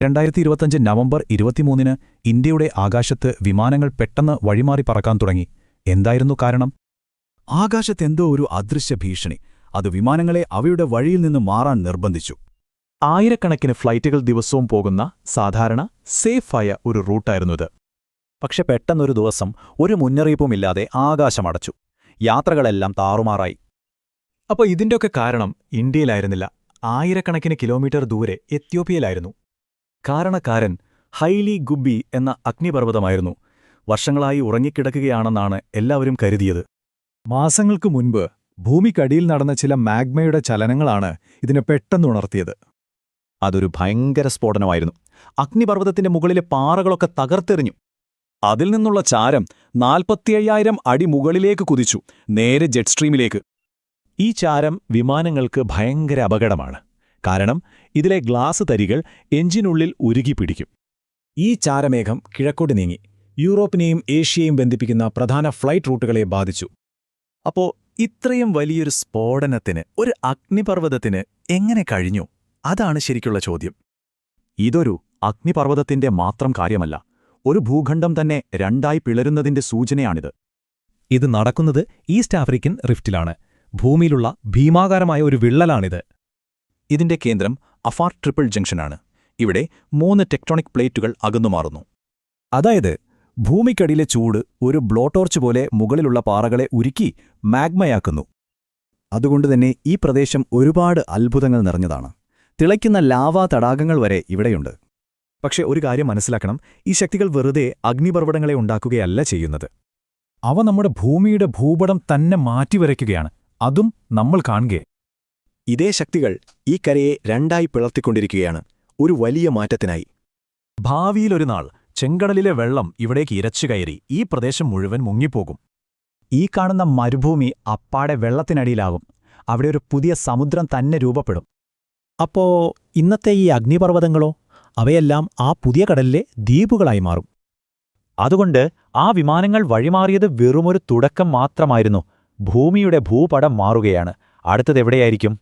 2025 November 23-ന് ഇന്ത്യയുടെ ആകാശത്ത് വിമാനങ്ങൾ പെട്ടെന്ന് വഴിമാറി പറക്കാൻ തുടങ്ങി. എന്തായിരുന്നു കാരണം? ആകാശത്തെന്തോ ഒരു അദൃശ്യ ഭീഷണി. അത് വിമാനങ്ങളെ അവയുടെ വഴിയിൽ നിന്ന് മാറാൻ നിർബന്ധിച്ചു. ആയിരക്കണക്കിന് ഫ്ലൈറ്റുകൾ ദിവസവും പോകുന്ന സാധാരണ സേഫായ ഒരു റൂട്ടായിരുന്നു ഇത്. പക്ഷെ പെട്ടെന്നൊരു ദിവസം ഒരു മുന്നറിയിപ്പുമില്ലാതെ ആകാശമടച്ചു. യാത്രകളെല്ലാം താറുമാറായി. അപ്പോൾ ഇതിൻ്റെയൊക്കെ കാരണം ഇന്ത്യയിലായിരുന്നില്ല, ആയിരക്കണക്കിന് കിലോമീറ്റർ ദൂരെ എത്യോപ്യയിലായിരുന്നു. കാരണക്കാരൻ ഹൈലി ഗുബ്ബി എന്ന അഗ്നിപർവ്വതമായിരുന്നു. വർഷങ്ങളായി ഉറങ്ങിക്കിടക്കുകയാണെന്നാണ് എല്ലാവരും കരുതിയത്. മാസങ്ങൾക്ക് മുൻപ് ഭൂമിക്കടിയിൽ നടന്ന ചില മാഗ്മയുടെ ചലനങ്ങളാണ് ഇതിനെ പെട്ടെന്നുണർത്തിയത്. അതൊരു ഭയങ്കര സ്ഫോടനമായിരുന്നു. അഗ്നിപർവ്വതത്തിന്റെ മുകളിലെ പാറകളൊക്കെ തകർത്തെറിഞ്ഞു. അതിൽ നിന്നുള്ള ചാരം 45,000 അടി മുകളിലേക്ക് കുതിച്ചു, നേരെ ജെറ്റ് സ്ട്രീമിലേക്ക്. ഈ ചാരം വിമാനങ്ങൾക്ക് ഭയങ്കര അപകടമാണ്. കാരണം ഇതിലെ ഗ്ലാസ് തരികൾ എഞ്ചിനുള്ളിൽ ഉരുകിപ്പിടിക്കും. ഈ ചാരമേഘം കിഴക്കോട്ട് നീങ്ങി യൂറോപ്പിനെയും ഏഷ്യയെയും ബന്ധിപ്പിക്കുന്ന പ്രധാന ഫ്ലൈറ്റ് റൂട്ടുകളെ ബാധിച്ചു. അപ്പോ ഇത്രയും വലിയൊരു സ്ഫോടനത്തിന് ഒരു അഗ്നിപർവ്വതത്തിന് എങ്ങനെ കഴിഞ്ഞു? അതാണ് ശരിക്കുള്ള ചോദ്യം. ഇതൊരു അഗ്നിപർവ്വതത്തിന്റെ മാത്രം കാര്യമല്ല, ഒരു ഭൂഖണ്ഡം തന്നെ രണ്ടായി പിളരുന്നതിന്റെ സൂചനയാണിത്. ഇത് നടക്കുന്നത് ഈസ്റ്റ് ആഫ്രിക്കൻ റിഫ്റ്റിലാണ്. ഭൂമിയിലുള്ള ഭീമാകാരമായ ഒരു വിള്ളലാണിത്. ഇതിന്റെ കേന്ദ്രം അഫാർ ട്രിപ്പിൾ ജംഗ്ഷനാണ്. ഇവിടെ 3 ടെക്ടോണിക് പ്ലേറ്റുകൾ അകന്നുമാറുന്നു. അതായത് ഭൂമിക്കടിയിലെ ചൂട് ഒരു ബ്ലോടോർച്ച് പോലെ മുകളിലുള്ള പാറകളെ ഉരുക്കി മാഗ്മയാക്കുന്നു. അതുകൊണ്ടുതന്നെ ഈ പ്രദേശം ഒരുപാട് അത്ഭുതങ്ങൾ നിറഞ്ഞതാണ്. തിളയ്ക്കുന്ന ലാവാ തടാകങ്ങൾ വരെ ഇവിടെയുണ്ട്. പക്ഷെ ഒരു കാര്യം മനസ്സിലാക്കണം, ഈ ശക്തികൾ വെറുതെ അഗ്നിപർവ്വതങ്ങളെ ഉണ്ടാക്കുകയല്ല ചെയ്യുന്നത്. അവ നമ്മുടെ ഭൂമിയുടെ ഭൂപടം തന്നെ മാറ്റിവരയ്ക്കുകയാണ്. അതും നമ്മൾ കാണുകയെ. ഇതേ ശക്തികൾ ഈ കരയെ രണ്ടായി പിളർത്തിക്കൊണ്ടിരിക്കുകയാണ്, ഒരു വലിയ മാറ്റത്തിനായി. ഭാവിയിലൊരു നാൾ ചെങ്കടലിലെ വെള്ളം ഇവിടേക്ക് ഇരച്ചു കയറി ഈ പ്രദേശം മുഴുവൻ മുങ്ങിപ്പോകും. ഈ കാണുന്ന മരുഭൂമി അപ്പാടെ വെള്ളത്തിനടിയിലാകും. അവിടെ ഒരു പുതിയ സമുദ്രം തന്നെ രൂപപ്പെടും. അപ്പോ ഇന്നത്തെ ഈ അഗ്നിപർവ്വതങ്ങളോ? അവയെല്ലാം ആ പുതിയ കടലിലെ ദ്വീപുകളായി മാറും. അതുകൊണ്ട് ആ വിമാനങ്ങൾ വഴിമാറിയത് വെറുമൊരു തുടക്കം മാത്രമായിരുന്നു. ഭൂമിയുടെ ഭൂപടം മാറുകയാണ്. അടുത്തതെവിടെയായിരിക്കും?